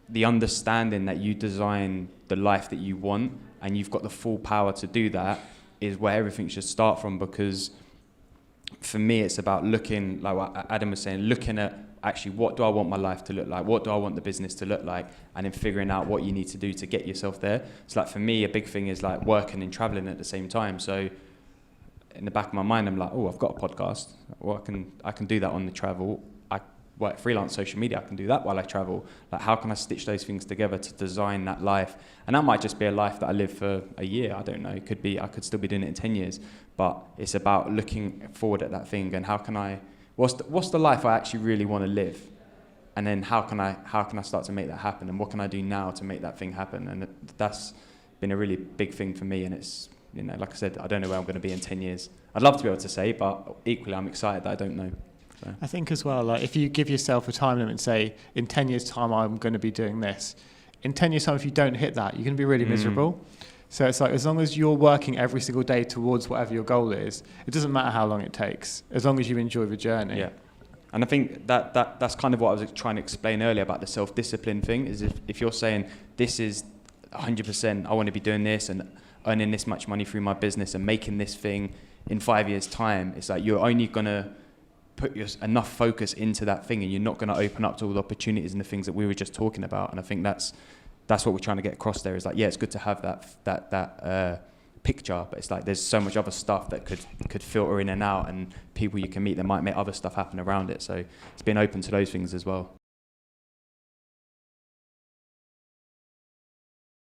the understanding that you design the life that you want and you've got the full power to do that is where everything should start from. Because for me, it's about looking, like what Adam was saying, looking at actually what do I want my life to look like? What do I want the business to look like? And then figuring out what you need to do to get yourself there. So like for me, a big thing is like working and traveling at the same time. So in the back of my mind, I'm like, oh, I've got a podcast. Well, I can do that on the travel. I work freelance social media. I can do that while I travel. Like, how can I stitch those things together to design that life? And that might just be a life that I live for a year. I don't know. It could be, I could still be doing it in 10 years. But it's about looking forward at that thing and how can I, what's the life I actually really want to live? And then how can I start to make that happen? And what can I do now to make that thing happen? And that's been a really big thing for me. And it's, you know, like I said, I don't know where I'm going to be in 10 years. I'd love to be able to say, but equally I'm excited that I don't know. So. I think as well, like if you give yourself a time limit and say, in 10 years' time, I'm going to be doing this. In 10 years' time, if you don't hit that, you're going to be really miserable. So it's like, as long as you're working every single day towards whatever your goal is, it doesn't matter how long it takes, as long as you enjoy the journey. Yeah. And I think that's kind of what I was trying to explain earlier about the self-discipline thing, is if you're saying this is 100%, I want to be doing this and earning this much money through my business and making this thing in 5 years' time, it's like you're only going to put enough focus into that thing and you're not going to open up to all the opportunities and the things that we were just talking about. And I think that's what we're trying to get across there, is like, yeah, it's good to have that picture, but it's like there's so much other stuff that could filter in and out, and people you can meet that might make other stuff happen around it. So it's being open to those things as well.